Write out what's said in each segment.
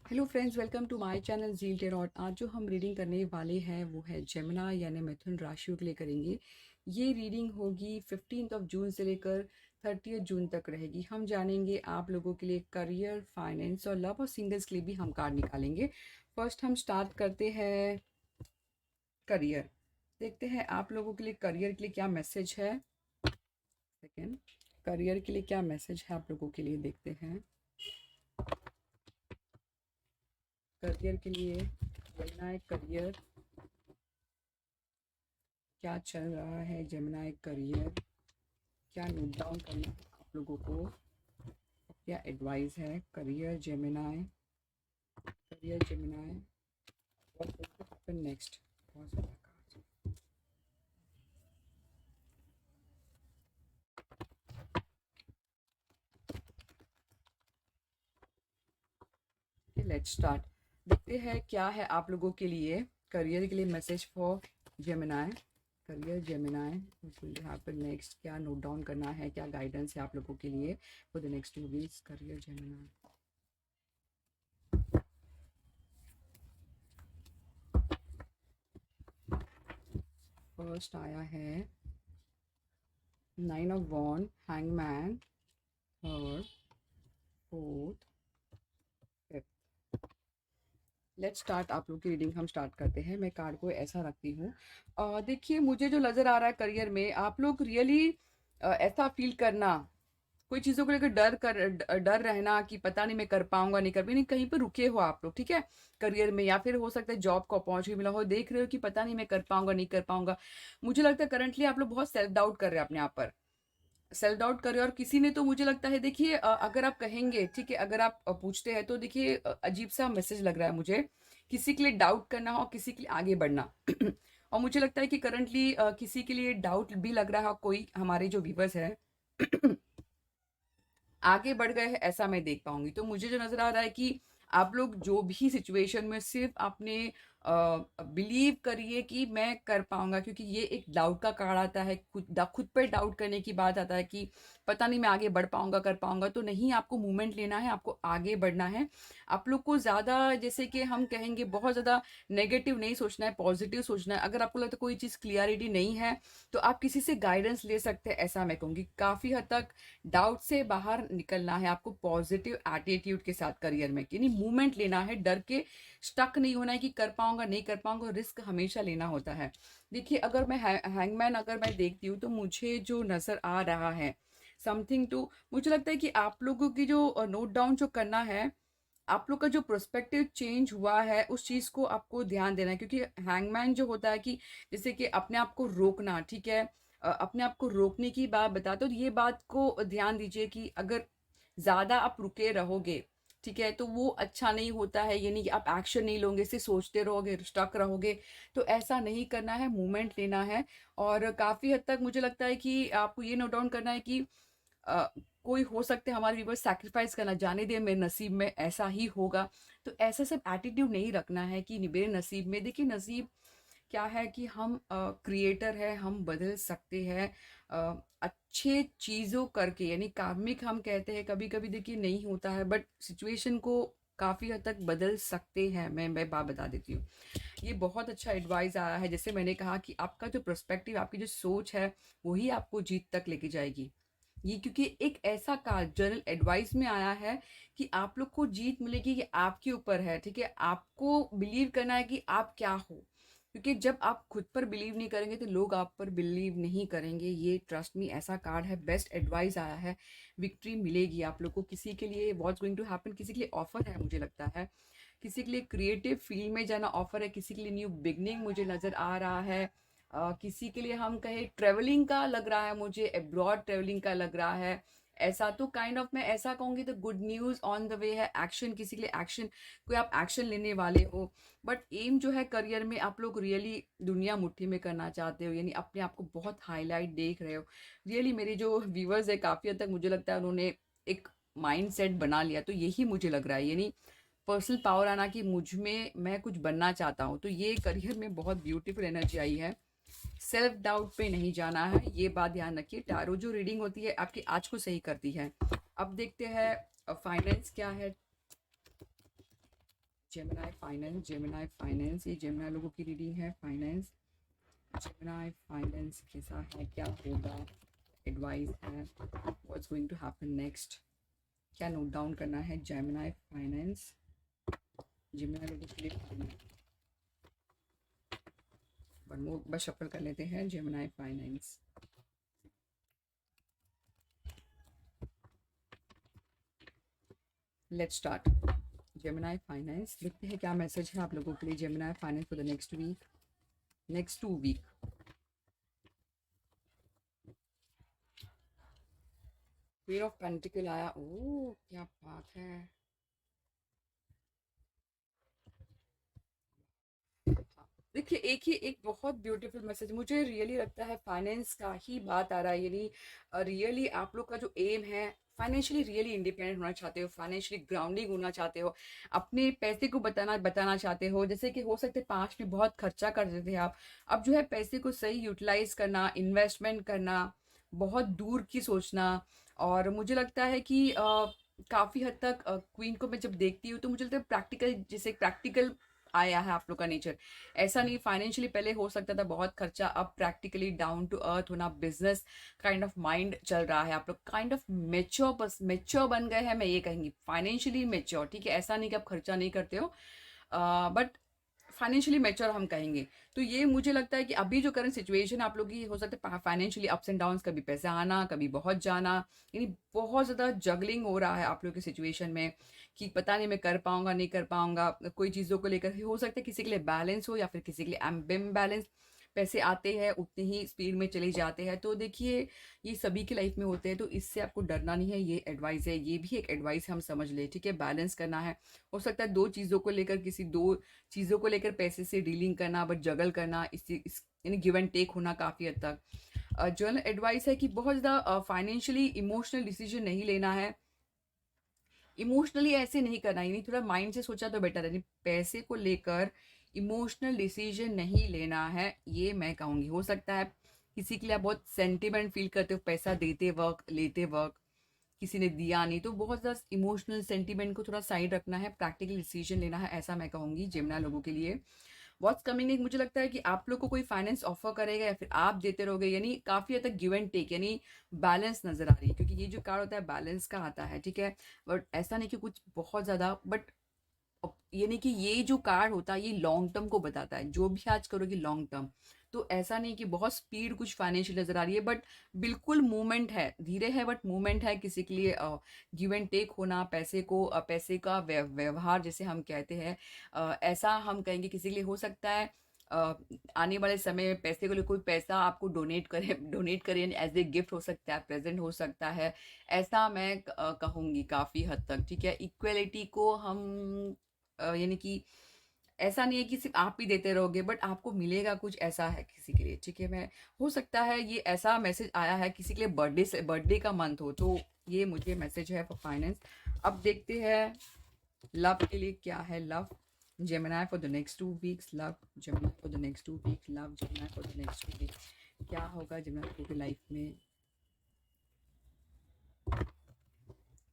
Hello friends, welcome to my channel Zeal Tarot. आज जो हम रीडिंग करने वाले हैं वो है जेमिनी यानी मिथुन राशियों के लिए करेंगे। ये रीडिंग होगी 15 जून से लेकर 30 जून तक रहेगी। हम जानेंगे आप लोगों के लिए करियर, फाइनेंस और लव और सिंगल्स के लिए भी हम कार्ड निकालेंगे। फर्स्ट हम स्टार्ट करते हैं करियर। देखते हैं आप लोगों के लिए करियर के लिए क्या मैसेज है। सेकेंड, करियर के लिए क्या मैसेज है आप लोगों के लिए, देखते हैं करियर के लिए। जेमिनी करियर क्या चल रहा है, जेमिनी करियर क्या नोट डाउन करना है आप लोगों को, क्या एडवाइस है career Gemini. Career Gemini, what will happen next. बहुत सारा cards है। Let's start. देखते हैं क्या है आप लोगों के लिए करियर के लिए message for Gemini. Career Gemini, what will happen next, क्या नोट डाउन करना है, क्या गाइडेंस है आप लोगों के लिए for the next 2 weeks. Career Gemini, first आया है 9 of Wands, hangman, third, fourth, fifth. Let's start. आप लोग की रीडिंग हम स्टार्ट करते हैं। मैं कार्ड को ऐसा रखती हूँ। देखिए, मुझे जो नज़र आ रहा है करियर में आप लोग रियली ऐसा फील करना, कोई चीज़ों को लेकर डर रहना कि पता नहीं मैं कर पाऊंगा नहीं कर पाऊंगा, नहीं कहीं पर रुके हो आप लोग, ठीक है। करियर में या फिर हो सकता है जॉब को अपॉर्चुनिटी मिला हो, देख रहे हो कि पता नहीं मैं कर पाऊंगा नहीं कर पाऊंगा। मुझे लगता है करंटली आप लोग बहुत सेल्फ डाउट कर रहे हैं अपने आप पर, सेल्फ डाउट कर रहे हो। और किसी ने तो मुझे लगता है, देखिए अगर आप कहेंगे, ठीक है, अगर आप पूछते हैं तो देखिए अजीब सा मैसेज लग रहा है मुझे। किसी के लिए डाउट करना हो, किसी के लिए आगे बढ़ना और मुझे लगता है कि करंटली किसी के लिए डाउट भी लग रहा है। कोई हमारे जो व्यूवर्स है आगे बढ़ गए हैं ऐसा मैं देख पाऊंगी। तो मुझे जो नजर आ रहा है कि आप लोग जो भी सिचुएशन में सिर्फ अपने बिलीव करिए कि मैं कर पाऊंगा, क्योंकि ये एक डाउट का कार्ड आता है। खुद पे डाउट करने की बात आता है कि पता नहीं मैं आगे बढ़ पाऊंगा कर पाऊंगा। तो नहीं, आपको मूवमेंट लेना है, आपको आगे बढ़ना है। आप लोग को ज्यादा, जैसे कि हम कहेंगे, बहुत ज्यादा नेगेटिव नहीं सोचना है, पॉजिटिव सोचना है। अगर आपको लगता है कोई चीज क्लियरिटी नहीं है तो आप किसी से गाइडेंस ले सकते हैं, ऐसा मैं कहूंगी। काफी हद तक डाउट से बाहर निकलना है आपको पॉजिटिव एटीट्यूड के साथ करियर में, यानी मूवमेंट लेना है, डर के स्टक नहीं होना है कि कर पाऊंगा नहीं कर पाऊंगा। रिस्क हमेशा लेना होता है। देखिए, अगर मैं हैंगमैन अगर मैं देखती हूँ तो मुझे जो नजर आ रहा है समथिंग टू, मुझे लगता है कि आप लोगों की जो नोट डाउन जो करना है, आप लोग का जो प्रोस्पेक्टिव चेंज हुआ है उस चीज को आपको ध्यान देना है। क्योंकि हैंगमैन जो होता है कि जैसे कि अपने आप को रोकना, ठीक है, अपने आप को रोकने की बात बताते हो। तो ये बात को ध्यान दीजिए कि अगर ज्यादा आप रुके रहोगे, ठीक है, तो वो अच्छा नहीं होता है। यानी कि आप एक्शन नहीं लोगे, सिर्फ सोचते रहोगे, स्टक रहोगे। तो ऐसा नहीं करना है, मूवमेंट लेना है। और काफी हद तक मुझे लगता है कि आपको ये नोट डाउन करना है कि अ, कोई हो सकते हैं हमारे व्यूवर्स सैक्रिफाइस करना, जाने दे मेरे नसीब में ऐसा ही होगा। तो ऐसा सब एटीट्यूड नहीं रखना है कि मेरे नसीब में। देखिए, नसीब क्या है कि हम क्रिएटर है, हम बदल सकते हैं अच्छे चीज़ों करके, यानी कार्मिक हम कहते हैं। कभी कभी देखिए नहीं होता है, बट सिचुएशन को काफ़ी हद तक बदल सकते हैं। मैं बात बता देती हूँ। ये बहुत अच्छा एडवाइस आया है। जैसे मैंने कहा कि आपका जो पर्सपेक्टिव, आपकी जो सोच है, वही आपको जीत तक लेके जाएगी। ये क्योंकि एक ऐसा कार्ड जनरल एडवाइस में आया है कि आप लोग को जीत मिलेगी, ये आपके ऊपर है, ठीक है। आपको बिलीव करना है कि आप क्या हो। क्योंकि जब आप खुद पर बिलीव नहीं करेंगे तो लोग आप पर बिलीव नहीं करेंगे। ये ट्रस्ट मी ऐसा कार्ड है, बेस्ट एडवाइस आया है। विक्ट्री मिलेगी आप लोग को। किसी के लिए व्हाट्स गोइंग टू हैपन, किसी के लिए ऑफर है मुझे लगता है, किसी के लिए क्रिएटिव फील्ड में जाना ऑफर है, किसी के लिए न्यू बिगनिंग मुझे नजर आ रहा है। किसी के लिए हम कहे ट्रेवलिंग का लग रहा है, मुझे अब्रॉड ट्रेवलिंग का लग रहा है। ऐसा तो काइंड ऑफ मैं ऐसा कहूंगी तो good news on the way है। एक्शन, किसी के लिए एक्शन, कोई आप एक्शन लेने वाले हो। बट एम जो है करियर में, आप लोग रियली दुनिया मुट्ठी में करना चाहते हो, यानी अपने आप को बहुत हाईलाइट देख रहे हो। रियली मेरे जो व्यूवर्स है काफी हद तक मुझे लगता है उन्होंने एक माइंड सेट बना लिया। तो यही मुझे लग रहा है, यानी पर्सनल पावर आना कि मुझ में मैं कुछ बनना चाहता हूँ। तो ये करियर में बहुत ब्यूटीफुल एनर्जी आई है। सेल्फ डाउट पे नहीं जाना है, ये बात ध्यान रखिए। टैरो जो रीडिंग होती है आपकी आज को सही करती है। अब देखते हैं फाइनेंस क्या है। जेमिनाई फाइनेंस, ये जेमिनाई लोगों की रीडिंग है। फाइनेंस, जेमिनाई फाइनेंस कैसा है, क्या होगा, एडवाइस है, what's going to happen next, क्या नोट डाउन करना है। जेमिनाई फाइनेंस, जेमिनाई लोगों के लिए बस शफल कर लेते हैं। Gemini finance, let's start. Gemini finance, देखते हैं क्या मैसेज है आप लोगों के लिए। Gemini finance for the next week, next 2 week. Queen of pentacle आया, ओह क्या बात है। देखिए एक बहुत ब्यूटीफुल मैसेज मुझे रियली लगता है, फाइनेंस का ही बात आ रहा है। यानी रियली आप लोग का जो एम है, फाइनेंशियली रियली इंडिपेंडेंट होना चाहते हो, फाइनेंशियली ग्राउंडिंग होना चाहते हो, अपने पैसे को बताना बताना चाहते हो। जैसे कि हो सकते पास्ट में बहुत खर्चा करते थे आप, अब जो है पैसे को सही यूटिलाइज करना, इन्वेस्टमेंट करना, बहुत दूर की सोचना। और मुझे लगता है कि काफ़ी हद तक क्वीन को मैं जब देखती हूँ तो मुझे लगता है प्रैक्टिकल, जैसे प्रैक्टिकल आया है आप लोग का नेचर। ऐसा नहीं, फाइनेंशियली पहले हो सकता था बहुत खर्चा, अब प्रैक्टिकली डाउन टू अर्थ होना, बिजनेस काइंड ऑफ माइंड चल रहा है। आप लोग काइंड ऑफ मेच्योर, बस मेच्योर बन गए हैं, मैं ये कहेंगी फाइनेंशियली मेच्योर। ठीक है, ऐसा नहीं कि आप खर्चा नहीं करते हो, बट फाइनेंशियली मेच्योर हम कहेंगे। तो ये मुझे लगता है कि अभी जो करंट सिचुएशन आप लोग की, हो सकता है फाइनेंशियली अप्स एंड डाउन्स, कभी पैसा आना, कभी बहुत जाना, यानी बहुत ज़्यादा जगलिंग हो रहा है आप लोग की सिचुएशन में कि पता नहीं मैं कर पाऊंगा नहीं कर पाऊंगा। कोई चीज़ों को लेकर हो सकता है किसी के लिए बैलेंस हो या फिर किसी के लिए एम्बिम बैलेंस, पैसे आते हैं उतनी ही स्पीड में चले जाते हैं। तो देखिए ये सभी की लाइफ में होते हैं, तो इससे आपको डरना नहीं है, ये एडवाइस है, ये भी एक एडवाइस हम समझ ले। ठीक है, बैलेंस करना है। हो सकता है दो चीज़ों को लेकर, किसी दो चीज़ों को लेकर पैसे से डीलिंग करना, बट जगल करना, यानी गिव एंड टेक होना काफ़ी हद तक। जनरल एडवाइस है कि बहुत ज़्यादा फाइनेंशियली इमोशनल डिसीजन नहीं लेना है, इमोशनली ऐसे नहीं करना, यानी थोड़ा माइंड से सोचा तो बेटर है। यानी पैसे को लेकर इमोशनल डिसीजन नहीं लेना है, ये मैं कहूँगी। हो सकता है किसी के लिए आप बहुत सेंटिमेंट फील करते हो पैसा देते वक्त, लेते वक्त, किसी ने दिया नहीं, तो बहुत ज़्यादा इमोशनल सेंटीमेंट को थोड़ा साइड रखना है, प्रैक्टिकल डिसीजन लेना है, ऐसा मैं कहूँगी जेमिनी लोगों के लिए। व्हाट्स कमिंग नेक्स्ट, मुझे लगता है कि आप लोग को कोई फाइनेंस ऑफर करेगा या फिर आप देते रहोगे, यानी काफ़ी हद तक गिव एंड टेक, यानी बैलेंस नजर आ रही है, क्योंकि ये जो कार्ड होता है बैलेंस का आता है। ठीक है, बट ऐसा नहीं कि कुछ बहुत ज़्यादा, बट यानी कि ये जो कार्ड होता है ये लॉन्ग टर्म को बताता है, जो भी आज करोगे लॉन्ग टर्म। तो ऐसा नहीं कि बहुत स्पीड कुछ फाइनेंशियल नजर आ रही है, बट बिल्कुल मूवमेंट है, धीरे है बट मूवमेंट है। किसी के लिए गिव एंड टेक होना, पैसे को पैसे का व्यवहार जैसे हम कहते हैं, ऐसा हम कहेंगे किसी के लिए हो सकता है। अ, आने वाले समय में पैसे को लिए कोई पैसा आपको डोनेट करे, डोनेट करे, यानी एज ए गिफ्ट हो सकता है, प्रेजेंट हो सकता है, ऐसा मैं कहूँगी काफ़ी हद तक। ठीक है, इक्वलिटी को हम यानी कि ऐसा नहीं है कि सिर्फ आप ही देते रहोगे, बट आपको मिलेगा कुछ, ऐसा है किसी के लिए। ठीक है, मैं हो सकता है ये ऐसा मैसेज आया है किसी के लिए बर्थडे से, बर्थडे का मंथ हो, तो ये मुझे मैसेज है फॉर फाइनेंस। अब देखते हैं लव के लिए क्या है। Love Gemini for the next 2 weeks, love Gemini for the next 2 weeks, love Gemini for the next 2 weeks, क्या होगा जेमिनी की लाइफ में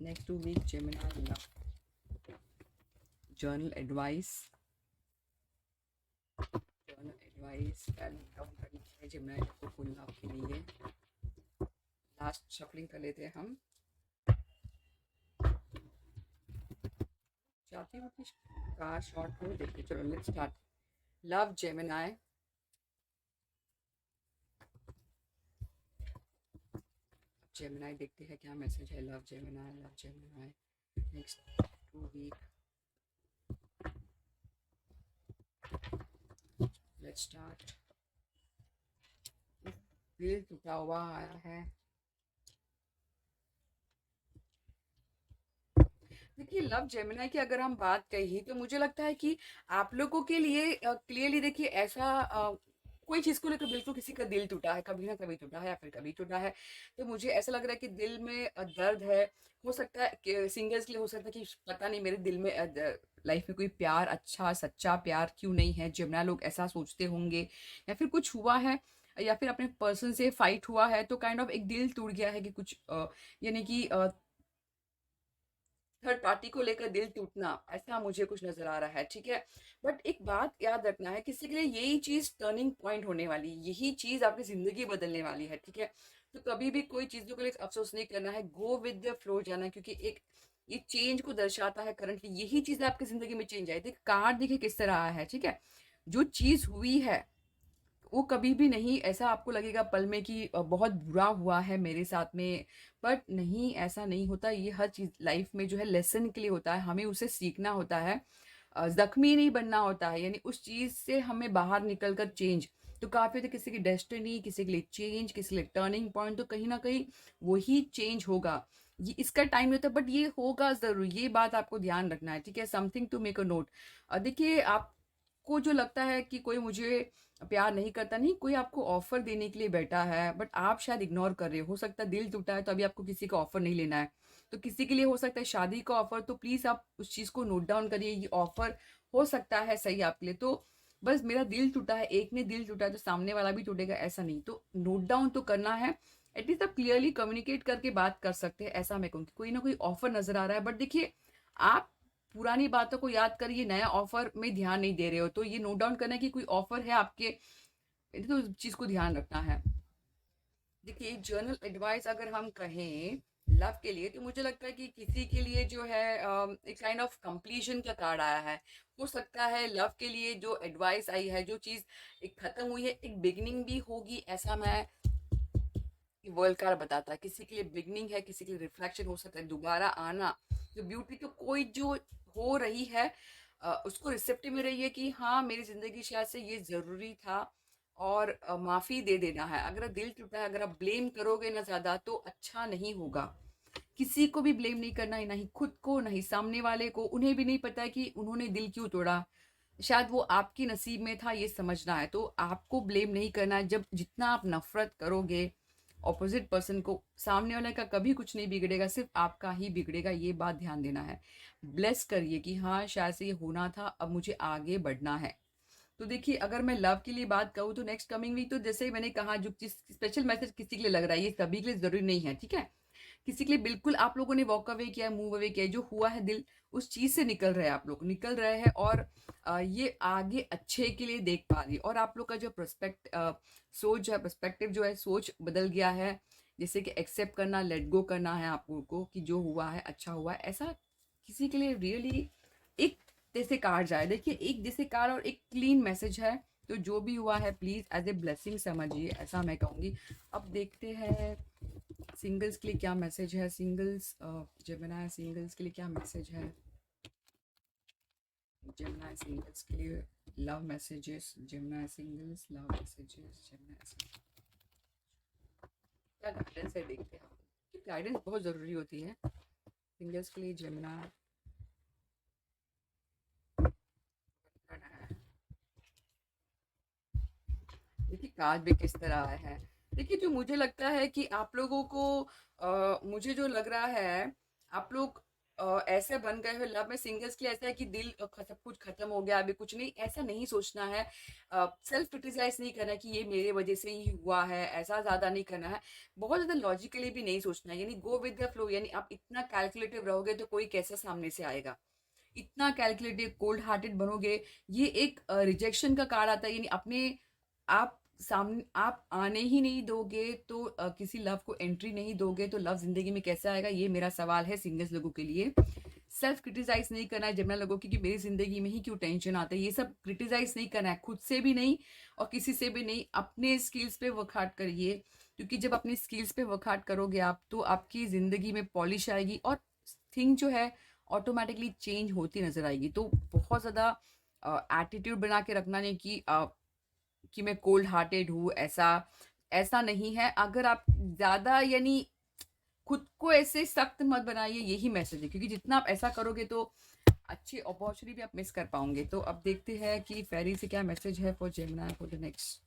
next 2 week. Gemini love, general advice, general advice down करनी है जेमिनी को फुल लव के लिए। Last shuffling कर लेते हैं हम, चाहती हूँ कि कार शॉर्ट हो। देखिए चलो let's start. Love Gemini, Gemini देखते हैं क्या मैसेज है। Love Gemini, love Gemini next 2 week, let's start. दिल टूटा हुआ आया है। देखिए लव जेमिनी की अगर हम बात कही तो मुझे लगता है कि आप लोगों के लिए क्लियरली देखिए ऐसा कोई चीज़ को लेकर बिल्कुल किसी का दिल टूटा है, कभी ना कभी टूटा है या फिर कभी टूटा है। तो मुझे ऐसा लग रहा है कि दिल में दर्द है। हो सकता है कि सिंगर्स के लिए हो सकता है कि पता नहीं मेरे दिल में लाइफ में कोई प्यार, अच्छा सच्चा प्यार क्यों नहीं है, जेमिनी लोग ऐसा सोचते होंगे। या फिर कुछ हुआ है, या फिर अपने पर्सन से फाइट हुआ है, तो काइंड ऑफ एक दिल टूट गया है कि कुछ यानी कि थर्ड पार्टी को लेकर दिल टूटना, ऐसा मुझे कुछ नजर आ रहा है, ठीक है। बट एक बात याद रखना है, किसी के लिए यही चीज टर्निंग पॉइंट होने वाली, यही चीज आपकी जिंदगी बदलने वाली है, ठीक है। तो कभी भी कोई चीजों के लिए अफसोस नहीं करना है, गो विद द फ्लो जाना है, क्योंकि एक ये चेंज को दर्शाता है। करंटली यही चीज आपकी जिंदगी में चेंज आई, देखिए कार्ड देखिए किस तरह आया है, ठीक है। जो चीज हुई है वो कभी भी नहीं ऐसा आपको लगेगा पल में कि बहुत बुरा हुआ है मेरे साथ में, बट नहीं, ऐसा नहीं होता। ये हर चीज लाइफ में जो है लेसन के लिए होता है, हमें उसे सीखना होता है, जख्मी नहीं बनना होता है, यानी उस चीज से हमें बाहर निकल कर चेंज। तो काफी होता है किसी की डेस्टिनी, किसी के लिए चेंज, किसी के लिए टर्निंग पॉइंट, तो कहीं ना कहीं वही चेंज होगा। ये इसका टाइम नहीं होता, बट ये होगा जरूर, ये बात आपको ध्यान रखना है, ठीक है। Something to make a note. देखिए आपको जो लगता है कि कोई मुझे प्यार नहीं करता, नहीं, कोई आपको ऑफर देने के लिए बैठा है, बट आप शायद इग्नोर कर रहे हो सकता है दिल टूटा है तो अभी आपको किसी का ऑफर नहीं लेना है। तो किसी के लिए हो सकता है शादी का ऑफर, तो प्लीज आप उस चीज को नोट डाउन करिए, ये ऑफर हो सकता है सही आपके लिए। तो बस मेरा दिल टूटा है, एक ने दिल टूटा है तो सामने वाला भी टूटेगा, ऐसा नहीं, तो नोट डाउन तो करना है। एटलीस्ट आप क्लियरली कम्युनिकेट करके बात कर सकते हैं, ऐसा मैं कहूँगी। कोई ना कोई ऑफर नजर आ रहा है, बट देखिए आप पुरानी बातों को याद करिए, नया ऑफर में ध्यान नहीं दे रहे हो, तो ये नोट डाउन करना है कि कोई ऑफर है आपके, तो उस चीज को ध्यान रखना है। देखिए जर्नल एडवाइस अगर हम कहें लव के लिए, तो मुझे लगता है कि किसी के लिए जो है एक काइंड ऑफ कंप्लीशन का कार्ड आया है। हो सकता है लव के लिए जो एडवाइस आई है, जो चीज एक खत्म हुई है, एक बिगनिंग भी होगी, ऐसा मैं वर्ल्ड कार्ड बताता है। किसी के लिए बिगनिंग है, किसी के लिए रिफ्लेक्शन हो सकता है, दोबारा आना, जो ब्यूटी तो कोई जो हो रही है उसको रिसेप्टिव में रही है कि हाँ मेरी जिंदगी शायद से ये जरूरी था, और माफी दे देना है। अगर दिल टूटा है, अगर आप ब्लेम करोगे ना ज्यादा तो अच्छा नहीं होगा। किसी को भी ब्लेम नहीं करना है, ना ही खुद को, ना ही सामने वाले को। उन्हें भी नहीं पता है कि उन्होंने दिल क्यों तोड़ा, शायद वो आपकी नसीब में था, ये समझना है। तो आपको ब्लेम नहीं करना है। जब जितना आप नफरत करोगे ऑपोजिट पर्सन को, सामने वाले का कभी कुछ नहीं बिगड़ेगा, सिर्फ आपका ही बिगड़ेगा, ये बात ध्यान देना है। ब्लेस करिए कि हाँ शायद से ये होना था, अब मुझे आगे बढ़ना है। तो देखिए अगर मैं लव के लिए बात कहूँ तो नेक्स्ट कमिंग वीक, तो जैसे ही मैंने कहा, जो चीज स्पेशल मैसेज किसी के लिए लग रहा है, ये सभी के लिए जरूरी नहीं है, ठीक है। किसी के लिए बिल्कुल आप लोगों ने वॉक अवे किया, मूव अवे किया, जो हुआ है दिल उस चीज से निकल रहे हैं, आप लोग निकल रहे हैं, और ये आगे अच्छे के लिए देख पा रही है। और आप लोग का जो सोच है, पर्सपेक्टिव जो है, सोच बदल गया है। जैसे कि एक्सेप्ट करना, लेट गो करना है आप लोगों को कि जो हुआ है अच्छा हुआ है, ऐसा किसी के लिए रियली एक जैसे कार्ड जाए। देखिए एक जैसे कार्ड और एक क्लीन मैसेज है, तो जो भी हुआ है प्लीज एज ए ब्लेसिंग समझिए, ऐसा मैं कहूँगी। अब देखते हैं सिंगल्स के लिए क्या मैसेज है, सिंगल्स जेमिनी सिंगल्स के लिए क्या मैसेज है, जेमिनी सिंगल्स के लिए love messages, Gemini singles love messages, Gemini क्या गाइडेंस है, देखते हैं हम। गाइडेंस बहुत ज़रूरी होती है सिंगल्स के लिए, जेमिनी। देखिए कार्ड भी किस तरह आए हैं। देखिए जो मुझे लगता है कि आप लोगों को मुझे जो लग रहा है, आप लोग ऐसे बन गए हो लव में। सिंगल्स के लिए ऐसा है कि दिल सब कुछ खत्म हो गया, अभी कुछ नहीं, ऐसा नहीं सोचना है। सेल्फ क्रिटिसाइज नहीं करना है कि ये मेरे वजह से ही हुआ है, ऐसा ज्यादा नहीं करना है। बहुत ज्यादा लॉजिकली भी नहीं सोचना है, यानी गो विद द फ्लो। यानी आप इतना कैलकुलेटिव रहोगे तो कोई कैसा सामने से आएगा, इतना कैलकुलेटिव कोल्ड हार्टेड बनोगे, ये एक रिजेक्शन का कार्ड आता है। यानी अपने आप सामने आप आने ही नहीं दोगे, तो किसी लव को एंट्री नहीं दोगे, तो लव जिंदगी में कैसे आएगा, ये मेरा सवाल है सिंगल्स लोगों के लिए। सेल्फ क्रिटिसाइज नहीं करना है जमुना लोगों की कि मेरी जिंदगी में ही क्यों टेंशन आते हैं, ये सब क्रिटिसाइज नहीं करना है, खुद से भी नहीं और किसी से भी नहीं। अपने स्किल्स पे वर्क हार्ड करिए, क्योंकि जब अपनी स्किल्स पे वर्क हार्ड करोगे आप, तो आपकी जिंदगी में पॉलिश आएगी, और थिंग जो है ऑटोमेटिकली चेंज होती नजर आएगी। तो बहुत ज्यादा एटीट्यूड बना के रखना नहीं कि मैं कोल्ड हार्टेड हूँ, ऐसा ऐसा नहीं है। अगर आप ज्यादा यानी खुद को ऐसे सख्त मत बनाइए, यही मैसेज है, क्योंकि जितना आप ऐसा करोगे तो अच्छी अपॉर्चुनिटी भी आप मिस कर पाओगे। तो अब देखते हैं कि फेरी से क्या मैसेज है for Gemini for the next.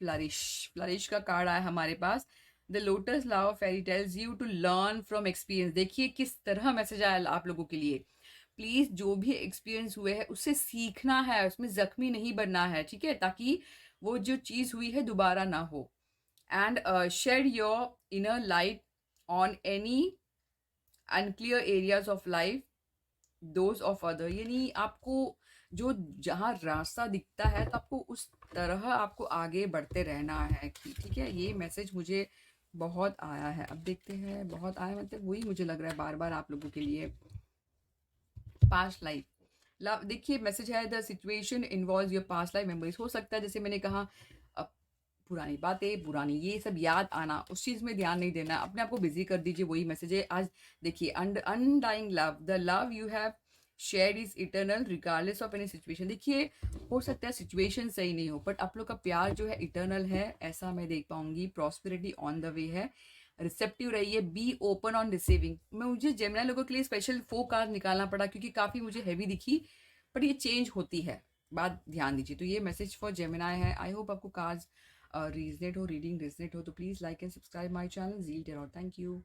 Flourish, flourish का कार्ड आया हमारे पास। The lotus love fairy tells you to learn from experience. देखिए किस तरह मैसेज आया आप लोगों के लिए। प्लीज जो भी एक्सपीरियंस हुए हैं उससे सीखना है, उसमें जख्मी नहीं बनना है, ठीक है, ताकि वो जो चीज हुई है दोबारा ना हो। And shed your inner light on any unclear areas of life, those of other, यानी आपको जो जहाँ रास्ता दिखता है तो आपको उस तरह आपको आगे बढ़ते रहना है कि ठीक है। ये मैसेज मुझे बहुत आया है। अब देखते हैं, बहुत आया मतलब वही मुझे लग रहा है बार बार आप लोगों के लिए। पास्ट लाइफ लव, देखिए मैसेज है the situation involve your past life memories. हो सकता है जैसे मैंने कहा, अब पुरानी बातें, पुरानी ये सब याद आना, उस चीज़ में ध्यान नहीं देना, अपने आप को बिजी कर दीजिए, वही मैसेज है आज। देखिए undying love, the love you have share is eternal regardless of any situation. देखिए हो सकता है सिचुएशन सही नहीं हो, बट आप लोग का प्यार जो है इटर्नल है, ऐसा मैं देख पाऊंगी। प्रॉस्पेरिटी ऑन द वे है, रिसेप्टिव रहिए, बी ओपन ऑन रिसीविंग। मैं मुझे जेमिनी लोगों के लिए स्पेशल 4 कार्ड निकालना पड़ा क्योंकि काफ़ी मुझे हैवी दिखी, बट ये चेंज होती है, बात ध्यान दीजिए। तो ये मैसेज फॉर जेमिनी है। आई होप आपको कार्ड्स रीजनेट हो, रीडिंग रीजनेट हो, तो please like and subscribe my channel Zeal Tarot. Thank you.